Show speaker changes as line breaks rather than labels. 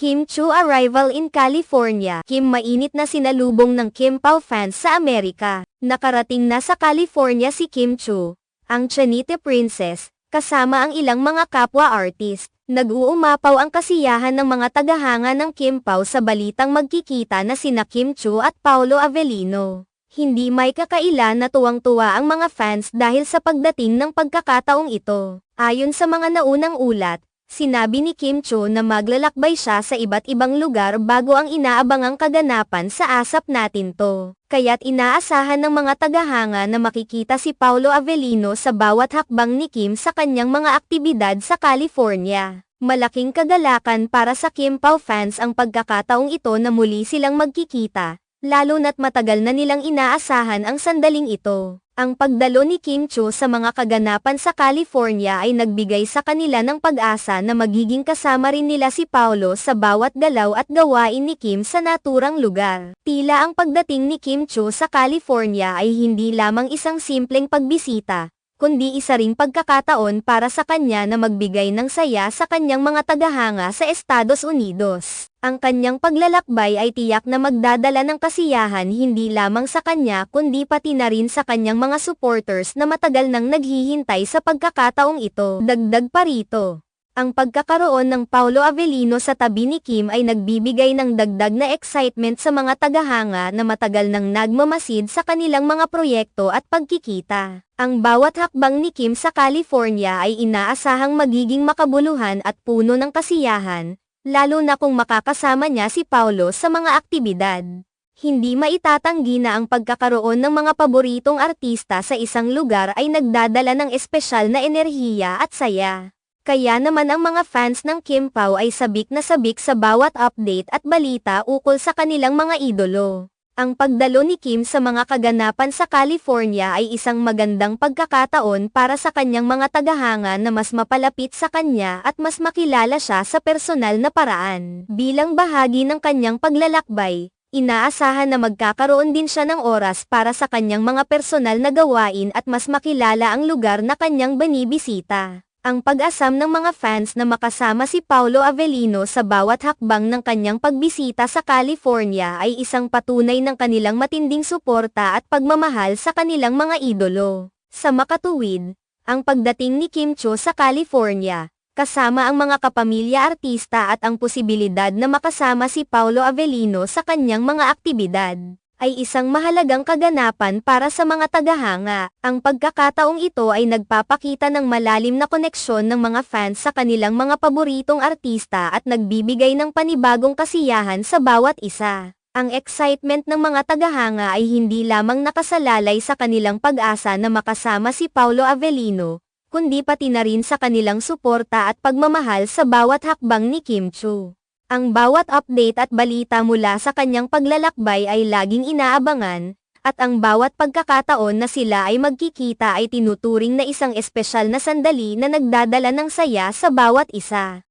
Kim Chiu arrival in California. Kim mainit na sinalubong ng Kim Pao fans sa Amerika. Nakarating na sa California si Kim Chiu, ang Chanite Princess, kasama ang ilang mga kapwa artist. Nag-uumapaw ang kasiyahan ng mga tagahanga ng Kim Pao sa balitang magkikita na sina Kim Chiu at Paolo Avellino. Hindi may kakaila na tuwang-tuwa ang mga fans dahil sa pagdating ng pagkakataong ito. Ayon sa mga naunang ulat, sinabi ni Kim Chiu na maglalakbay siya sa iba't ibang lugar bago ang inaabangang kaganapan sa ASAP Natin To. Kaya't inaasahan ng mga tagahanga na makikita si Paolo Avellino sa bawat hakbang ni Kim sa kanyang mga aktibidad sa California. Malaking kagalakan para sa Kim Pao fans ang pagkakataong ito na muli silang magkikita, lalo na't matagal na nilang inaasahan ang sandaling ito. Ang pagdalo ni Kim Chiu sa mga kaganapan sa California ay nagbigay sa kanila ng pag-asa na magiging kasama rin nila si Paolo sa bawat galaw at gawain ni Kim sa naturang lugar. Tila ang pagdating ni Kim Chiu sa California ay hindi lamang isang simpleng pagbisita, kundi isa ring pagkakataon para sa kanya na magbigay ng saya sa kanyang mga tagahanga sa Estados Unidos. Ang kanyang paglalakbay ay tiyak na magdadala ng kasiyahan hindi lamang sa kanya kundi pati na rin sa kanyang mga supporters na matagal nang naghihintay sa pagkakataong ito. Dagdag pa rito, ang pagkakaroon ng Paolo Avellino sa tabi ni Kim ay nagbibigay ng dagdag na excitement sa mga tagahanga na matagal nang nagmamasid sa kanilang mga proyekto at pagkikita. Ang bawat hakbang ni Kim sa California ay inaasahang magiging makabuluhan at puno ng kasiyahan, lalo na kung makakasama niya si Paolo sa mga aktibidad. Hindi maitatanggi na ang pagkakaroon ng mga paboritong artista sa isang lugar ay nagdadala ng espesyal na enerhiya at saya. Kaya naman ang mga fans ng Kim Pao ay sabik na sabik sa bawat update at balita ukol sa kanilang mga idolo. Ang pagdalo ni Kim sa mga kaganapan sa California ay isang magandang pagkakataon para sa kanyang mga tagahanga na mas mapalapit sa kanya at mas makilala siya sa personal na paraan. Bilang bahagi ng kanyang paglalakbay, inaasahan na magkakaroon din siya ng oras para sa kanyang mga personal na gawain at mas makilala ang lugar na kanyang binibisita. Ang pag-asam ng mga fans na makasama si Paolo Avellino sa bawat hakbang ng kanyang pagbisita sa California ay isang patunay ng kanilang matinding suporta at pagmamahal sa kanilang mga idolo. Sa makatuwid, ang pagdating ni Kim Chiu sa California, kasama ang mga kapamilya artista at ang posibilidad na makasama si Paolo Avellino sa kanyang mga aktibidad, ay isang mahalagang kaganapan para sa mga tagahanga. Ang pagkakataong ito ay nagpapakita ng malalim na koneksyon ng mga fans sa kanilang mga paboritong artista at nagbibigay ng panibagong kasiyahan sa bawat isa. Ang excitement ng mga tagahanga ay hindi lamang nakasalalay sa kanilang pag-asa na makasama si Paolo Avellino, kundi pati na rin sa kanilang suporta at pagmamahal sa bawat hakbang ni Kim Chiu. Ang bawat update at balita mula sa kanyang paglalakbay ay laging inaabangan, at ang bawat pagkakataon na sila ay magkikita ay tinuturing na isang espesyal na sandali na nagdadala ng saya sa bawat isa.